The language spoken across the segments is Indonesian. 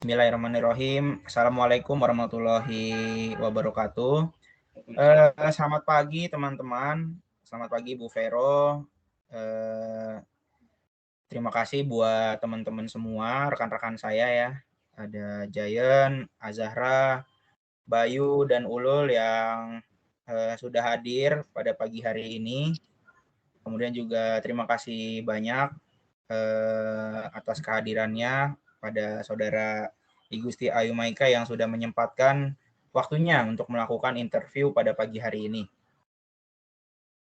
Bismillahirrahmanirrahim. Assalamualaikum warahmatullahi wabarakatuh. Selamat pagi teman-teman. Selamat pagi Bu Vero. Terima kasih buat teman-teman semua, rekan-rekan saya ya. Ada Giant, Azahra, Bayu, dan Ulul yang sudah hadir pada pagi hari ini. Kemudian juga terima kasih banyak atas kehadirannya pada saudara Igusti Ayu Maika yang sudah menyempatkan waktunya untuk melakukan interview pada pagi hari ini.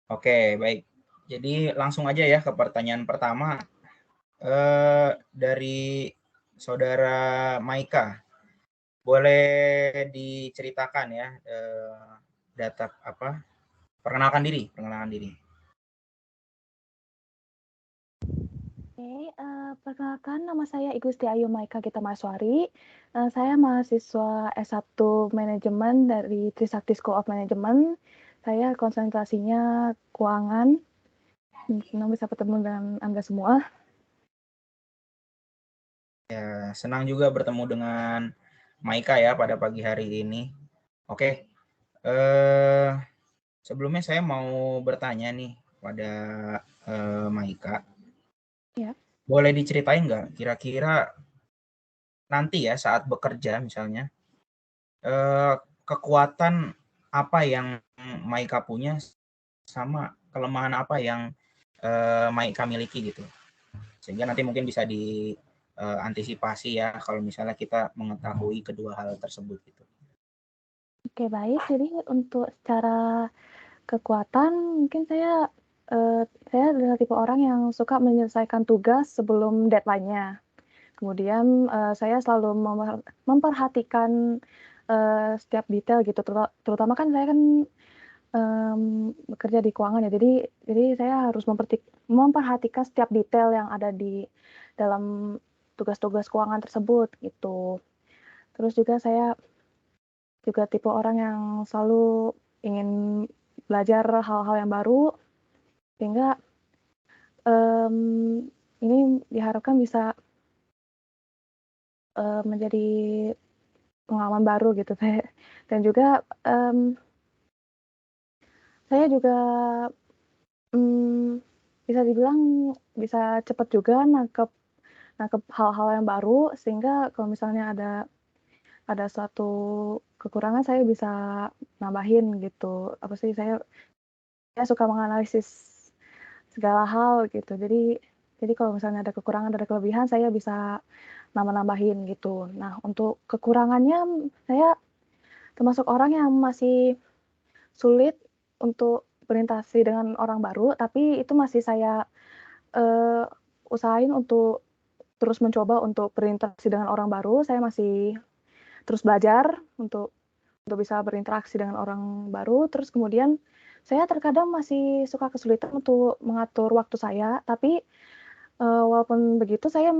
Oke, baik. Jadi langsung aja ya ke pertanyaan pertama. Dari saudara Maika, boleh diceritakan ya data apa? Perkenalkan diri. Oke, perkenalkan nama saya Igusti Ayu Maika Gita Maswari. Saya mahasiswa S1 Manajemen dari Trisakti School of Management. Saya konsentrasinya keuangan. Senang bisa bertemu dengan Anda semua. Ya, senang juga bertemu dengan Maika ya pada pagi hari ini. Oke, sebelumnya saya mau bertanya nih pada Maika. Ya. Boleh diceritain nggak kira-kira nanti ya saat bekerja misalnya kekuatan apa yang Maika punya sama kelemahan apa yang Maika miliki gitu. Sehingga nanti mungkin bisa diantisipasi ya kalau misalnya kita mengetahui kedua hal tersebut gitu. Oke, baik. Jadi untuk secara kekuatan mungkin saya adalah tipe orang yang suka menyelesaikan tugas sebelum deadline-nya. Kemudian saya selalu memperhatikan setiap detail gitu, terutama kan saya kan bekerja di keuangan ya, jadi saya harus memperhatikan setiap detail yang ada di dalam tugas-tugas keuangan tersebut gitu. Terus juga saya juga tipe orang yang selalu ingin belajar hal-hal yang baru, sehingga ini diharapkan bisa menjadi pengalaman baru gitu. Dan juga saya juga bisa dibilang bisa cepat juga nangkep hal-hal yang baru, sehingga kalau misalnya ada suatu kekurangan saya bisa nambahin gitu. Saya suka menganalisis segala hal gitu. Jadi kalau misalnya ada kekurangan, ada kelebihan, saya bisa nambah-nambahin gitu. Nah, untuk kekurangannya, saya termasuk orang yang masih sulit untuk berinteraksi dengan orang baru, tapi itu masih saya usahain untuk terus mencoba untuk berinteraksi dengan orang baru. Saya masih terus belajar untuk bisa berinteraksi dengan orang baru. Terus kemudian saya terkadang masih suka kesulitan untuk mengatur waktu saya, tapi walaupun begitu saya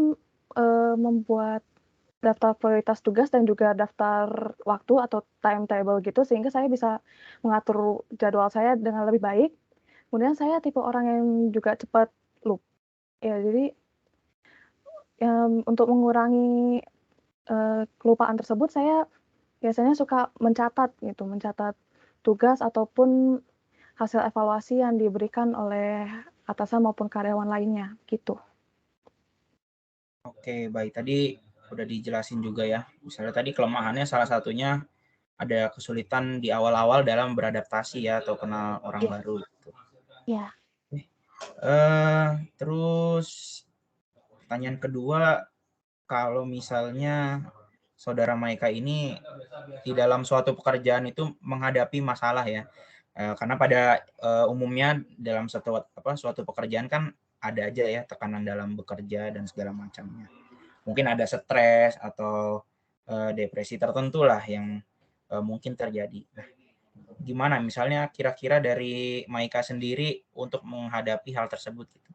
membuat daftar prioritas tugas dan juga daftar waktu atau timetable gitu, sehingga saya bisa mengatur jadwal saya dengan lebih baik. Kemudian saya tipe orang yang juga cepat lupa ya, jadi untuk mengurangi kelupaan tersebut, saya biasanya suka mencatat tugas ataupun hasil evaluasi yang diberikan oleh atasan maupun karyawan lainnya gitu. Oke, baik. Tadi udah dijelasin juga ya. Misalnya tadi kelemahannya salah satunya ada kesulitan di awal-awal dalam beradaptasi ya atau kenal orang baru gitu. Ya. Terus pertanyaan kedua, kalau misalnya saudara Maika ini di dalam suatu pekerjaan itu menghadapi masalah ya, karena pada umumnya dalam suatu pekerjaan kan ada aja ya tekanan dalam bekerja dan segala macamnya. Mungkin ada stres atau depresi tertentu lah yang mungkin terjadi. Nah, gimana misalnya kira-kira dari Maika sendiri untuk menghadapi hal tersebut gitu?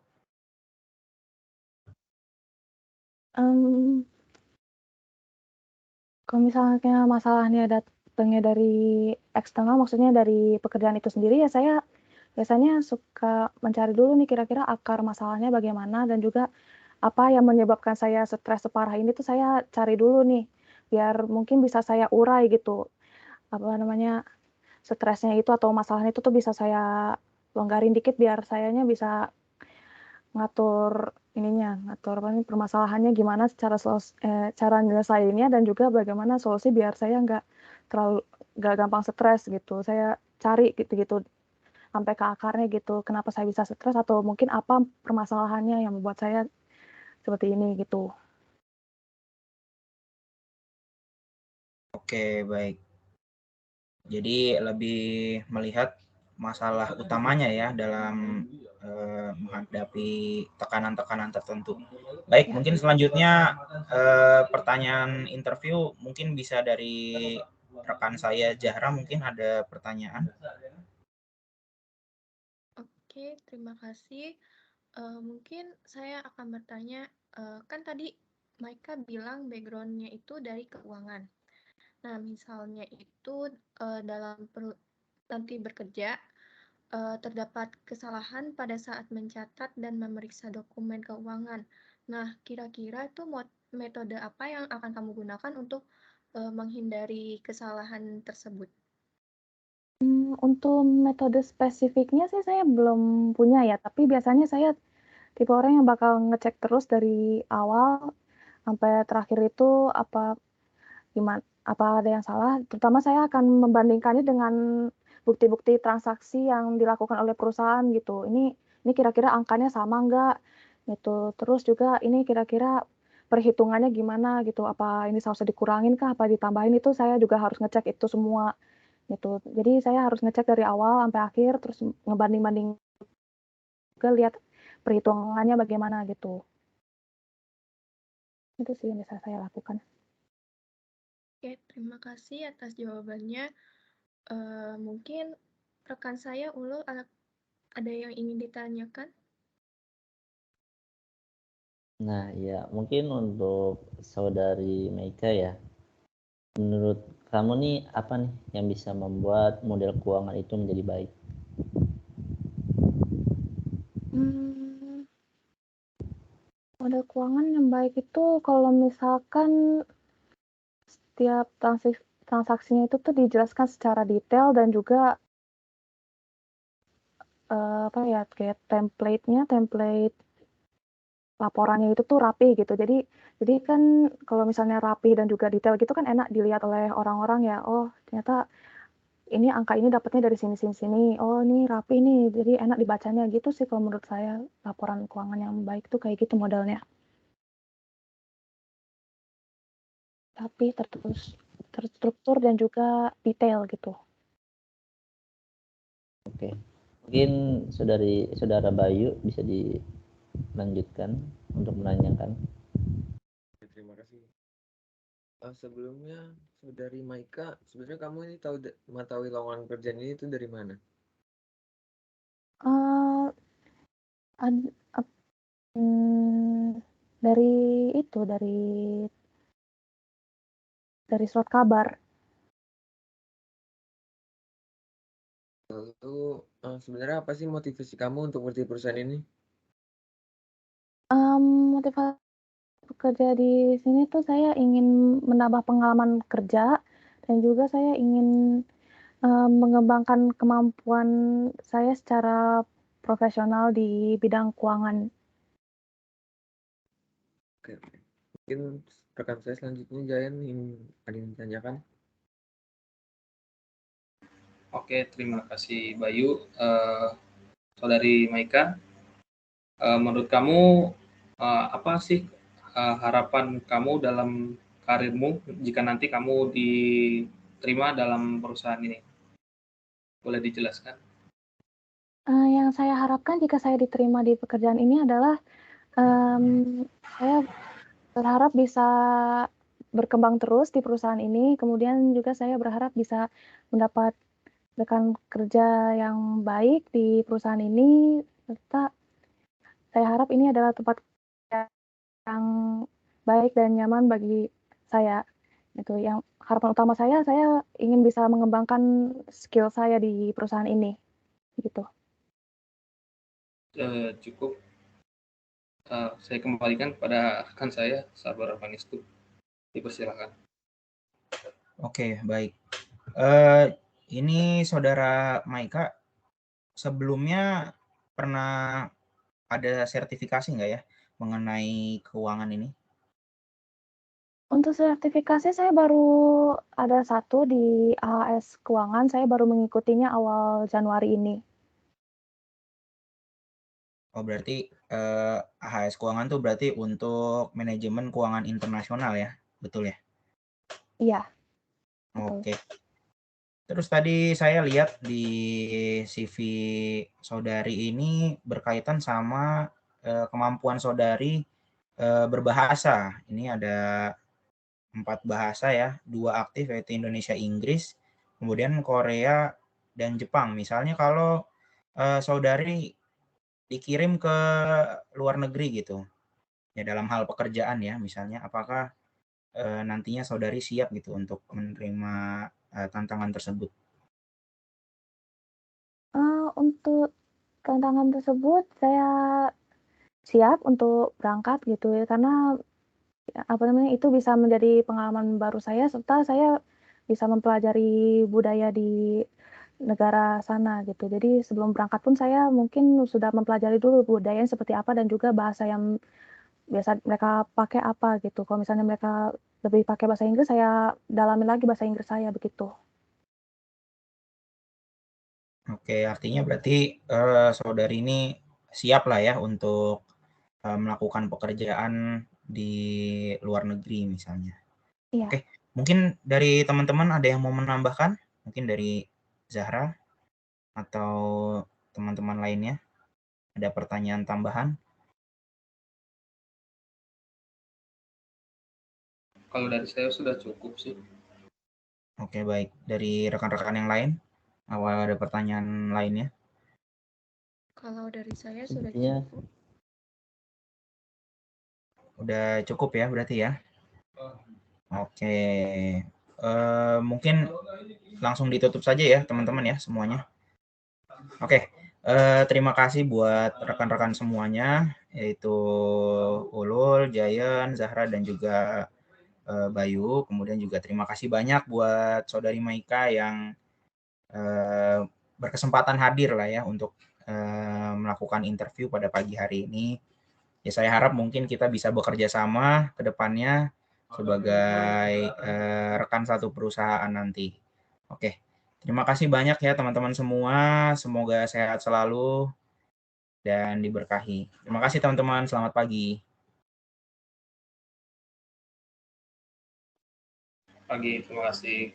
Kalau misalnya masalahnya datangnya dari eksternal, maksudnya dari pekerjaan itu sendiri, ya saya biasanya suka mencari dulu nih kira-kira akar masalahnya bagaimana, dan juga apa yang menyebabkan saya stres separah ini tuh saya cari dulu nih, biar mungkin bisa saya urai gitu, apa namanya, stresnya itu atau masalahnya itu tuh bisa saya longgarin dikit biar sayanya bisa ngatur ngatur apa nih, permasalahannya gimana cara nyelesainnya dan juga bagaimana solusi biar saya nggak gampang stres gitu. Saya cari gitu-gitu sampai ke akarnya gitu, kenapa saya bisa stres atau mungkin apa permasalahannya yang membuat saya seperti ini gitu. Oke, baik. Jadi lebih melihat masalah utamanya ya dalam menghadapi tekanan-tekanan tertentu. Baik, Ya. mungkin selanjutnya pertanyaan interview mungkin bisa dari rekan saya Zahra, mungkin ada pertanyaan. Oke, terima kasih. Mungkin saya akan bertanya, kan tadi Maika bilang background-nya itu dari keuangan. Nah, misalnya itu dalam nanti bekerja, terdapat kesalahan pada saat mencatat dan memeriksa dokumen keuangan. Nah, kira-kira itu metode apa yang akan kamu gunakan untuk menghindari kesalahan tersebut? Untuk metode spesifiknya sih saya belum punya ya, tapi biasanya saya tipe orang yang bakal ngecek terus dari awal sampai terakhir itu apa ada yang salah, terutama saya akan membandingkannya dengan bukti-bukti transaksi yang dilakukan oleh perusahaan gitu. Ini kira-kira angkanya sama nggak gitu. Terus juga ini kira-kira perhitungannya gimana gitu, apa ini seharusnya dikurangin kah, apa ditambahin, itu saya juga harus ngecek itu semua gitu. Jadi saya harus ngecek dari awal sampai akhir, terus ngebanding-banding juga lihat perhitungannya bagaimana gitu. Itu sih yang bisa saya lakukan. Oke, terima kasih atas jawabannya. Mungkin rekan saya Ulul ada yang ingin ditanyakan? Nah, ya mungkin untuk saudari Meika ya, menurut kamu nih apa nih yang bisa membuat model keuangan itu menjadi baik? Model keuangan yang baik itu kalau misalkan setiap transaksinya itu tuh dijelaskan secara detail dan juga kayak template laporannya itu tuh rapi gitu. Jadi kan kalau misalnya rapi dan juga detail gitu kan enak dilihat oleh orang-orang ya. Oh, ternyata ini angka ini dapatnya dari sini sini sini. Oh, ini rapi nih. Jadi enak dibacanya gitu sih kalau menurut saya laporan keuangan yang baik tuh kayak gitu modelnya. Rapi, terstruktur dan juga detail gitu. Oke, mungkin saudara Bayu bisa dilanjutkan untuk menanyakan. Terima kasih. Sebelumnya, saudari Maika, sebenarnya kamu ini tahu mengetahui lowongan kerjaan ini itu dari mana? Uh, ad- dari itu dari surat kabar. Lalu, sebenarnya apa sih motivasi kamu untuk bekerja di perusahaan ini? Motivasi bekerja di sini tuh saya ingin menambah pengalaman kerja dan juga saya ingin mengembangkan kemampuan saya secara profesional di bidang keuangan. Oke. Mungkin rekan saya selanjutnya Jayan ada yang ditanyakan. Oke, terima kasih Bayu. Saudari Maika, menurut kamu apa sih harapan kamu dalam karirmu jika nanti kamu diterima dalam perusahaan ini? Boleh dijelaskan? Yang saya harapkan jika saya diterima di pekerjaan ini adalah saya berharap bisa berkembang terus di perusahaan ini. Kemudian juga saya berharap bisa mendapat rekan kerja yang baik di perusahaan ini, serta saya harap ini adalah tempat yang baik dan nyaman bagi saya. Itu yang harapan utama saya ingin bisa mengembangkan skill saya di perusahaan ini. Gitu. Cukup. saya kembalikan kepada rekan saya, Sabar Pangestu. Dipersilakan. Oke, baik. Ini Saudara Maika sebelumnya pernah ada sertifikasi nggak ya mengenai keuangan ini? Untuk sertifikasi saya baru ada satu di AHS Keuangan, saya baru mengikutinya awal Januari ini. Oh, berarti AHS Keuangan tuh berarti untuk manajemen keuangan internasional ya, betul ya? Iya, betul. Oke. Terus tadi saya lihat di CV saudari ini berkaitan sama kemampuan saudari berbahasa. Ini ada 4 bahasa ya, 2 aktif yaitu Indonesia, Inggris, kemudian Korea dan Jepang. Misalnya kalau saudari dikirim ke luar negeri gitu, ya dalam hal pekerjaan ya, misalnya apakah nantinya saudari siap gitu untuk menerima tantangan tersebut? Untuk tantangan tersebut saya siap untuk berangkat gitu ya, karena itu bisa menjadi pengalaman baru saya, serta saya bisa mempelajari budaya di negara sana gitu. Jadi sebelum berangkat pun saya mungkin sudah mempelajari dulu budayanya seperti apa dan juga bahasa yang biasa mereka pakai apa gitu. Kalau misalnya mereka lebih pakai bahasa Inggris, saya dalami lagi bahasa Inggris saya begitu. Oke, artinya berarti saudari ini siap lah ya untuk melakukan pekerjaan di luar negeri misalnya. Iya. Oke, mungkin dari teman-teman ada yang mau menambahkan? Mungkin dari Zahra atau teman-teman lainnya ada pertanyaan tambahan? Kalau dari saya sudah cukup sih. Oke, baik. Dari rekan-rekan yang lain, awal ada pertanyaan lainnya? Kalau dari saya sudah Sepertinya cukup. Udah cukup ya berarti ya? Oke. Mungkin langsung ditutup saja ya teman-teman ya semuanya. Oke. Terima kasih buat rekan-rekan semuanya, yaitu Ulul, Jayan, Zahra, dan juga Bayu. Kemudian juga terima kasih banyak buat saudari Maika yang berkesempatan hadir lah ya untuk melakukan interview pada pagi hari ini. Ya saya harap mungkin kita bisa bekerja sama ke depannya sebagai rekan satu perusahaan nanti. Oke, terima kasih banyak ya teman-teman semua. Semoga sehat selalu dan diberkahi. Terima kasih teman-teman. Selamat pagi. Pagi, terima kasih.